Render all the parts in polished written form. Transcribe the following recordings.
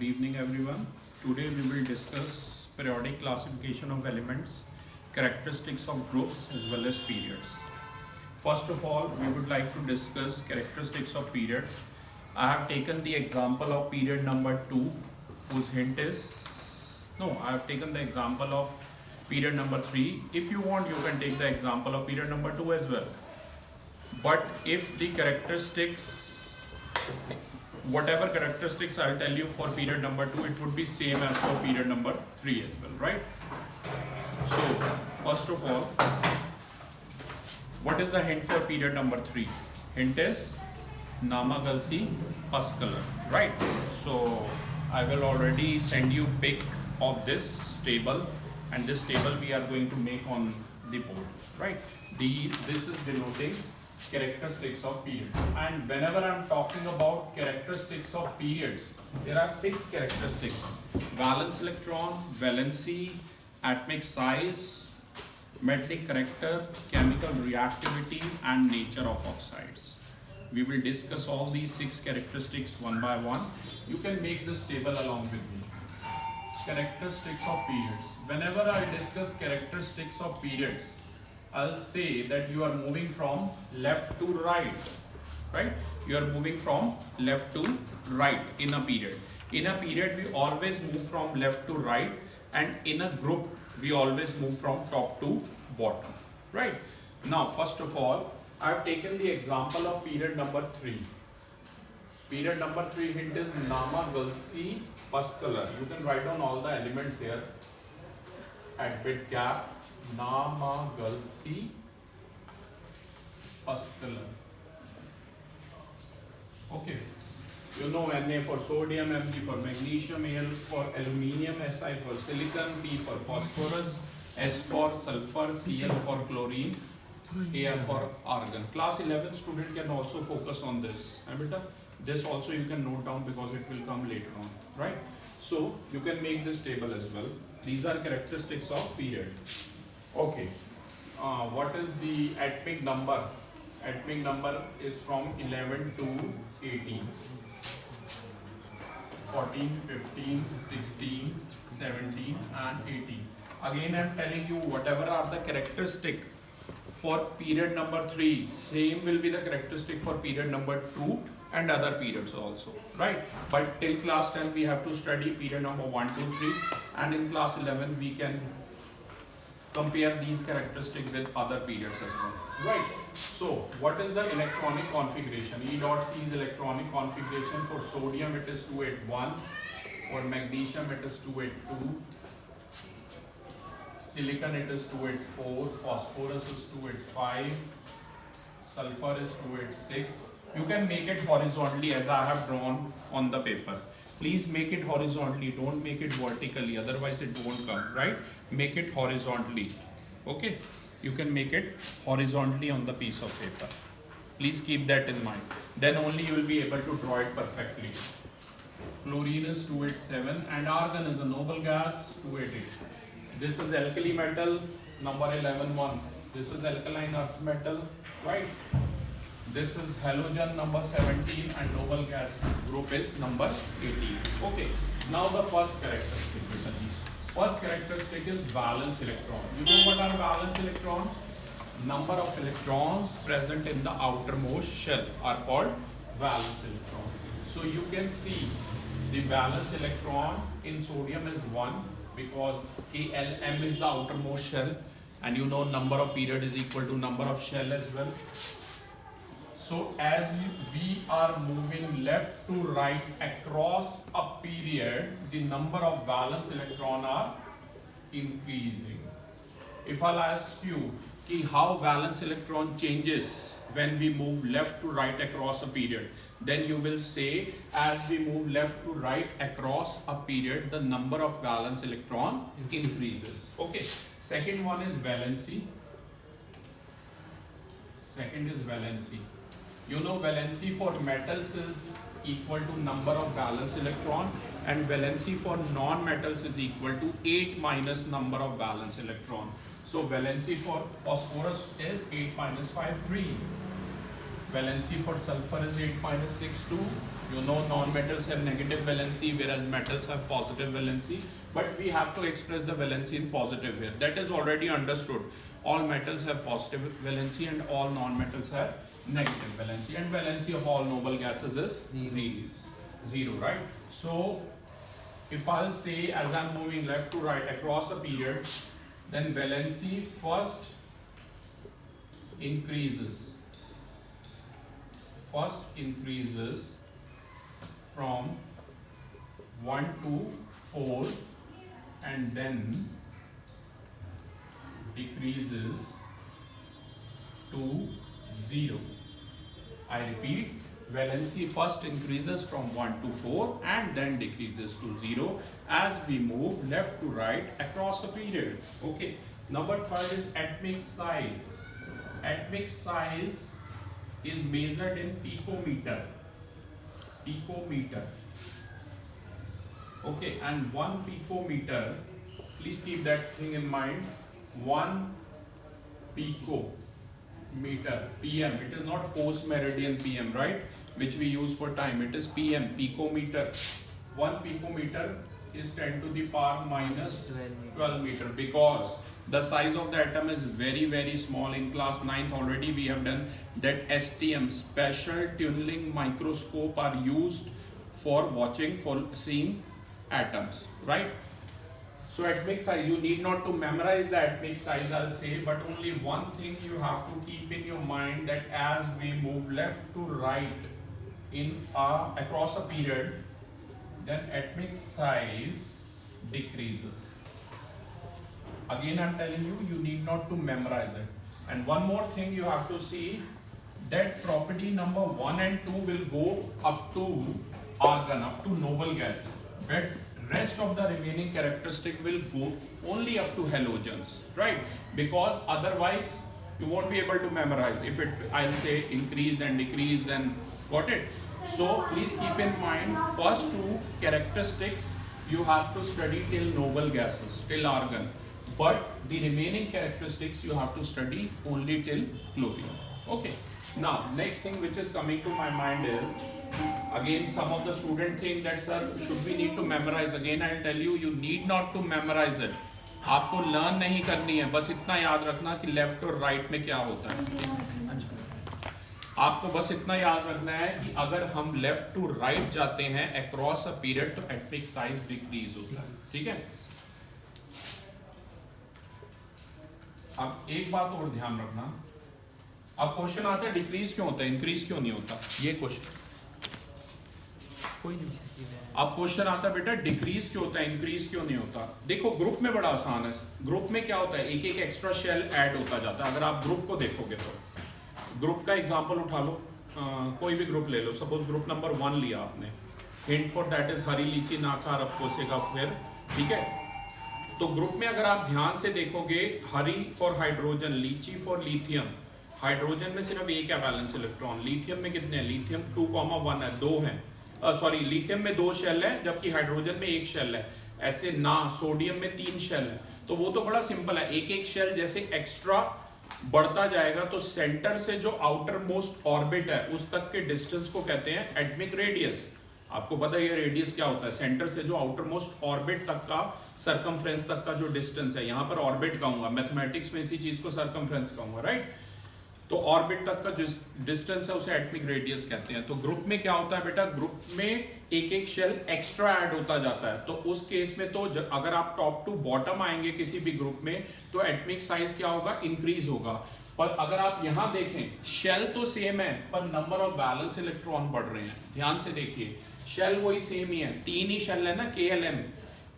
Good evening everyone. Today we will discuss periodic classification of elements, characteristics of groups as well as periods. First of all, we would like to discuss characteristics of period. I have taken the example of period number 2 whose hint is, I have taken the example of period number 3. If you want, you can take the example of period number 2 as well. But if the characteristics, whatever characteristics I'll tell you for period number 2, it would be same as for period number 3 as well, right? So first of all, what is the hint for period number 3? Hint is Nama Galsi Pascalar, right? So I will already send you pic of this table, and this table we are going to make on the board, right? This is denoting characteristics of period, and whenever I'm talking about characteristics of periods, there are 6 characteristics: valence electron, valency, atomic size, metallic character, chemical reactivity, and nature of oxides. We will discuss all these 6 characteristics one by one. You can make this table along with me. Characteristics of periods. Whenever I discuss characteristics of periods, I'll say that you are moving from left to right, right? You are moving from left to right in a period. In a period, we always move from left to right, and in a group, we always move from top to bottom, right? Now, first of all, I've taken the example of period number 3. Period number 3 hint is Nama Galsi Pascalar. You can write down all the elements here at bit gap. Nama Galsi Pascalar. Okay. You know Na for sodium, Mg for magnesium, Al for aluminium, Si for silicon, P for phosphorus, S for sulfur, Cl for chlorine, Ar for argon. Class 11 student can also focus on this. This also you can note down because it will come later on, right? So you can make this table as well. These are characteristics of period. Okay. What is the atomic number? Atomic number is from 11 to 18. 14, 15, 16, 17 and 18. Again I am telling you, whatever are the characteristic for period number 3, same will be the characteristic for period number 2 and other periods also, right? But till class 10 we have to study period number 1, 2, 3, and in class 11 we can compare these characteristics with other periods as well, right? So what is the electronic configuration? E dot C is electronic configuration. For sodium it is 281, for magnesium it is 282, silicon it is 284, phosphorus is 285, sulfur is 286. You can make it horizontally as I have drawn on the paper. Please make it horizontally, don't make it vertically, otherwise it won't come, right? Make it horizontally, okay? You can make it horizontally on the piece of paper. Please keep that in mind. Then only you will be able to draw it perfectly. Chlorine is 287 and argon is a noble gas, 288. This is alkali metal, number 11, This is alkaline earth metal, right? This is halogen, number 17, and noble gas group is number 18. Okay, now the first characteristic. First characteristic is valence electron. You know what are valence electron? Number of electrons present in the outermost shell are called valence electron. So you can see the valence electron in sodium is 1 because Alm is the outermost shell, and you know number of period is equal to number of shell as well. So as we are moving left to right across a period, the number of valence electron are increasing. If I'll ask you how valence electron changes when we move left to right across a period, then you will say as we move left to right across a period, the number of valence electron increases. Okay. Second one is valency. Second is valency. You know valency for metals is equal to number of valence electron, and valency for non-metals is equal to 8 minus number of valence electron. So valency for phosphorus is 8 minus 5, 3. Valency for sulfur is 8 minus 6, 2. You know non-metals have negative valency whereas metals have positive valency. But we have to express the valency in positive here. That is already understood. All metals have positive valency and all non-metals have negative valency. And valency of all noble gases is 0, right? So if I'll say as I'm moving left to right across a period, then valency first increases. First increases from 1 to 4 and then decreases to 0. I repeat, valency first increases from 1 to 4 and then decreases to 0 as we move left to right across a period. Okay. Number third is atomic size. Atomic size is measured in picometer. Picometer. Okay, and 1 picometer, please keep that thing in mind. 1 picometer, PM. It is not post meridian PM, right? Which we use for time. It is PM, picometer. 1 picometer is 10 to the power minus 12 meter because the size of the atom is very, very small. In class 9th already we have done that STM, special tunneling microscope, are used for watching, for seeing atoms, right? So atomic size, you need not to memorize the atomic size, I'll say, but only one thing you have to keep in your mind, that as we move left to right across a period, then atomic size decreases. Again, I'm telling you, you need not to memorize it. And one more thing you have to see, that property number 1 and 2 will go up to argon, up to noble gas. But rest of the remaining characteristic will go only up to halogens, right? Because otherwise you won't be able to memorize. If I'll say increased and decreased, then got it? So please keep in mind, first 2 characteristics you have to study till noble gases, till argon. But the remaining characteristics you have to study only till chlorine. Okay. Now, next thing which is coming to my mind is, again some of the students think that sir, should we need to memorize? Again I'll tell you, you need not to memorize it. आपको learn नहीं करनी है, बस इतना याद रखना कि left और right में क्या होता है. आपको बस इतना याद रखना है कि अगर हम लेफ्ट टू राइट जाते हैं across a period, तो एटॉमिक साइज डिक्रीज होता है. ठीक है. अब एक बात और ध्यान रखना, अब क्वेश्चन आता है डिक्रीज क्यों होता है, इंक्रीज क्यों नहीं होता, ये क्वेश्चन कोई नहीं. अब क्वेश्चन आता है बेटा डिक्रीज क्यों होता है, इंक्रीज क्यों नहीं होता. देखो ग्रुप में बड़ा आसान है. ग्रुप में क्या होता है, एक एक एक्स्ट्रा शेल ऐड होता जाता है. अगर आप ग्रुप को देखोगे तो ग्रुप का एग्जांपल उठा लो, कोई भी ग्रुप ले लो. सपोज ग्रुप नंबर 1 लिया आपने, हिंट फॉर दैट इज हरी लीची नाथा रपकोसेगा फिर. ठीक है. तो ग्रुप में अगर आप ध्यान से देखोगे, हरी फॉर हाइड्रोजन, लीची फॉर लिथियम. हाइड्रोजन में सिर्फ एक है वैलेंस इलेक्ट्रॉन, लिथियम में कितने हैं, लिथियम 2,1 है, 2 हैं. सॉरी, लिथियम में 2 शेल है जबकि हाइड्रोजन में 1 शेल है. ऐसे ना, सोडियम में 3 शेल है. तो वो तो बड़ा सिंपल है. एक एक शेल जैसे एक्स्ट्रा बढ़ता जाएगा तो सेंटर से जो आउटर मोस्ट ऑर्बिट है उस तक के डिस्टेंस को कहते हैं एटॉमिक रेडियस. आपको पता है ये रेडियस क्या होता है, सेंटर से जो आउटर मोस्ट ऑर्बिट तक का, सर्कमफ्रेंस तक का जो डिस्टेंस है. यहाँ पर ऑर्बिट कहूंगा, मैथमेटिक्स में इसी चीज को सर्कमफ्रेंस कहूंगा, राइट. तो ऑर्बिट तक का जो डिस्टेंस है उसे एटॉमिक रेडियस कहते हैं. तो ग्रुप में क्या होता है बेटा, ग्रुप में एक एक शेल एक्स्ट्रा ऐड होता जाता है. तो उस केस में तो अगर आप टॉप टू बॉटम आएंगे किसी भी ग्रुप में तो एटॉमिक साइज क्या होगा, इंक्रीज होगा. पर अगर आप यहां देखें, शेल तो सेम है पर नंबर ऑफ बैलेंस इलेक्ट्रॉन बढ़ रहे हैं. ध्यान से देखिए, शेल वही सेम ही है, 3 ही शेल है ना, KLM.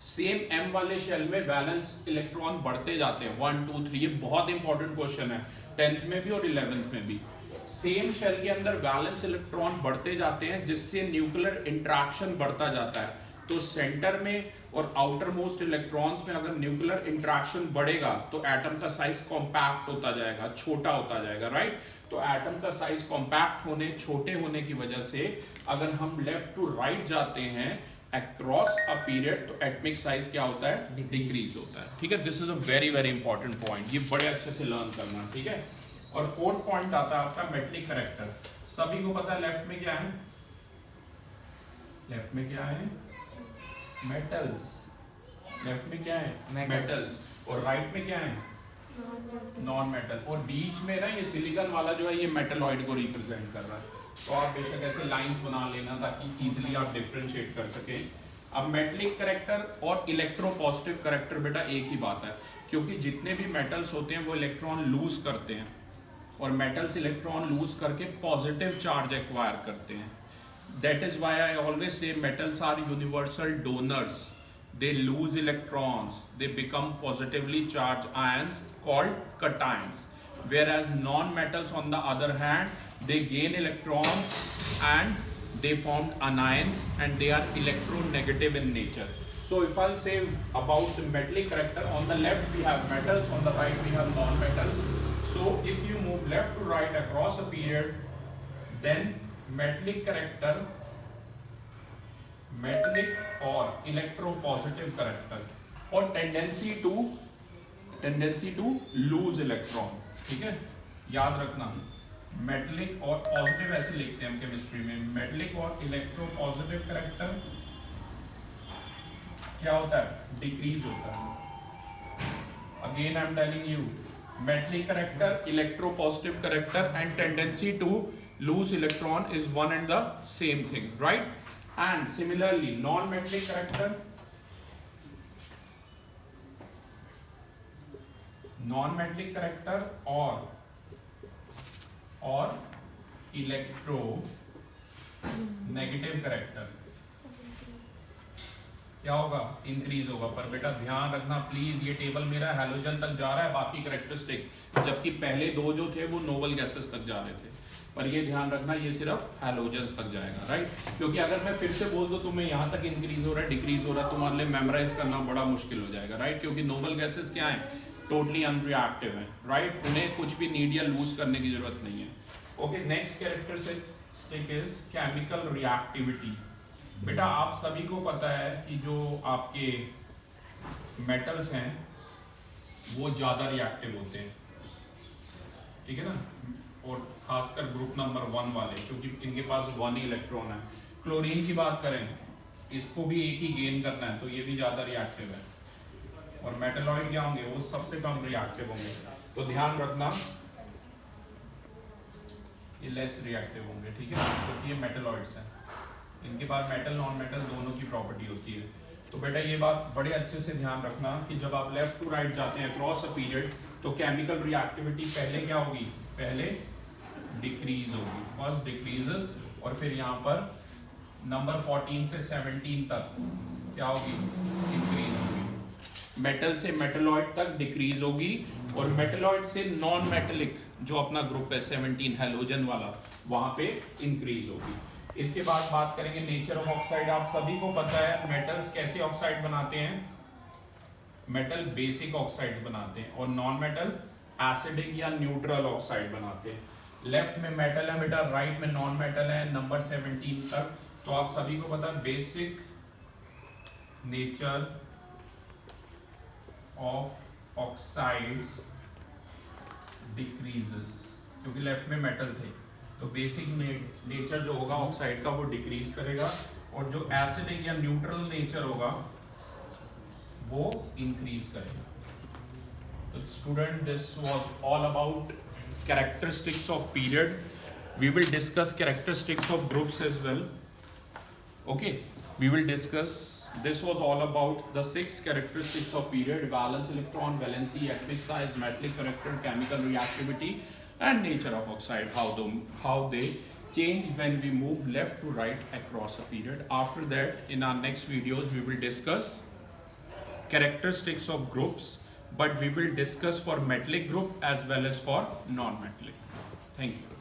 सेम M वाले शेल में वैलेंस इलेक्ट्रॉन बढ़ते जाते हैं, 1 2 3. ये बहुत इंपॉर्टेंट क्वेश्चन है, 10th में भी और 11th में भी. सेम शेल के अंदर वैलेंस इलेक्ट्रॉन बढ़ते जाते हैं जिससे न्यूक्लियर इंटरेक्शन बढ़ता जाता है. तो सेंटर में और आउटर मोस्ट इलेक्ट्रॉन्स में अगर न्यूक्लियर इंटरेक्शन बढ़ेगा तो एटम का साइज कॉम्पैक्ट होता जाएगा, छोटा होता जाएगा, राइट. तो एटम का साइज कॉम्पैक्ट होने, छोटे होने की वजह से अगर हम लेफ्ट टू राइट जाते हैं अक्रॉस अ पीरियड तो एटॉमिक साइज क्या होता है, डिक्रीज होता है. ठीक है. This is a very very important point, ये बड़े अच्छे से लर्न करना. ठीक है. और फोर्थ पॉइंट आता है आपका मेटलिक करेक्टर। सभी को पता है लेफ्ट में क्या है, लेफ्ट में क्या है, मेटल्स, लेफ्ट में क्या है मेटल्स, और राइट में क्या है नॉन मेटल, और बीच में ना ये सिलिकॉन वाला जो है ये मेटलॉइड को रिप्रेजेंट कर रहा है। तो आप बेशक ऐसे लाइंस बना लेना ताकि इजीली आप डिफरेंशिएट कर सकें। अब मेटलिक करेक्टर और इलेक्ट्रोपॉजिटिव करेक्टर बेटा एक ही बात है, क्योंकि जितने भी मेटल्स होते हैं वो इलेक्ट्रॉन लूज करते हैं, और मेटल्स इलेक्ट्रॉन लूज करके पॉजिटिव चार्ज एक्वायर करते हैं। That is why I always say metals are universal donors, they lose electrons, they become positively charged ions called cations, whereas non-metals on the other hand they gain electrons and they form anions and they are electronegative in nature. So if I'll say about the metallic character, on the left we have metals, on the right we have non-metals. So if you move left to right across a period, then metallic character, metallic और electropositive character, और tendency to lose electron. ठीक है, याद रखना metallic और positive ऐसे लिखते हैं हम केमिस्ट्री में, मेटलिक और इलेक्ट्रोपॉजिटिव करेक्टर क्या होता है, डिक्रीज होता है। Again I am telling you, metallic character, electropositive character and tendency to lose electron is one and the same thing, right? And similarly non-metallic character, non-metallic character और electronegative character क्या होगा, increase होगा। पर बेटा ध्यान रखना please, ये table मेरा हैलोजन तक जा रहा है, बाकी करेक्टरिस्टिक, जबकि पहले दो जो थे वो नोबल गैसेस तक जा रहे थे, पर ये ध्यान रखना ये सिर्फ हैलोजेंस तक जाएगा, राइट? क्योंकि अगर मैं फिर से बोल दूं तुम्हें यहाँ तक इंक्रीज हो रहा है, डिक्रीज हो रहा है, तुम्हारे लिए मेमोराइज करना बड़ा मुश्किल हो जाएगा, राइट? क्योंकि नोबल गैसेस क्या है, टोटली अनरिएक्टिव है, राइट? उन्हें कुछ भी नीड या लूज करने की जरूरत नहीं है। Okay, next characteristic is chemical reactivity. बेटा आप सभी को पता है कि जो आपके मेटल्स हैं वो ज्यादा रिएक्टिव होते हैं, ठीक है ना, और खासकर ग्रुप नंबर 1 वाले, क्योंकि इनके पास 1 ही इलेक्ट्रॉन है। क्लोरीन की बात करें, इसको भी एक ही गेन करना है, तो ये भी ज्यादा रिएक्टिव है। और मेटलॉइड क्या होंगे, वो सबसे कम रिएक्टिव होंगे। तो ध्यान रखना ये लेस रिएक्टिव होंगे, ठीक है, क्योंकि ये मेटलॉइड्स हैं, इनके पास मेटल नॉन मेटल दोनों की प्रॉपर्टी होती है। तो बेटा ये बात बड़े अच्छे से ध्यान रखना कि जब आप लेफ्ट टू राइट जाते हैं अक्रॉस अ पीरियड, तो केमिकल रिएक्टिविटी पहले क्या होगी, पहले डिक्रीज होगी, फर्स्ट डिक्रीजेस, और फिर यहाँ पर नंबर 14 से 17 तक क्या होगी, इंक्रीज होगी। मेटल से मेटलॉइड तक डिक्रीज होगी, और मेटलॉइड से नॉन मेटलिक जो अपना ग्रुप है 17 हैलोजन वाला, वहां पे इंक्रीज होगी। इसके बाद बात करेंगे नेचर ऑफ ऑक्साइड। आप सभी को पता है मेटल्स कैसे ऑक्साइड बनाते हैं, मेटल बेसिक ऑक्साइड बनाते हैं, और नॉन मेटल एसिडिक या न्यूट्रल ऑक्साइड बनाते हैं। लेफ्ट में मेटल है बेटा, राइट में नॉन मेटल है, नंबर 17 तक। तो आप सभी को पता है basic nature of oxides decreases, क्योंकि लेफ्ट में मेटल थे, तो बेसिक नेचर जो होगा ऑक्साइड का वो डिक्रीज करेगा, और जो एसिडिक या न्यूट्रल नेचर होगा वो इंक्रीज करेगा। तो student, this was all about characteristics of period. We will discuss characteristics of groups as well. Okay, we will discuss, this was all about the 6 characteristics of period: valence electron, valency, atomic size, metallic character, chemical reactivity, and nature of oxide, how they change when we move left to right across a period. After that, in our next videos we will discuss characteristics of groups, but we will discuss for metallic group as well as for non-metallic. Thank you.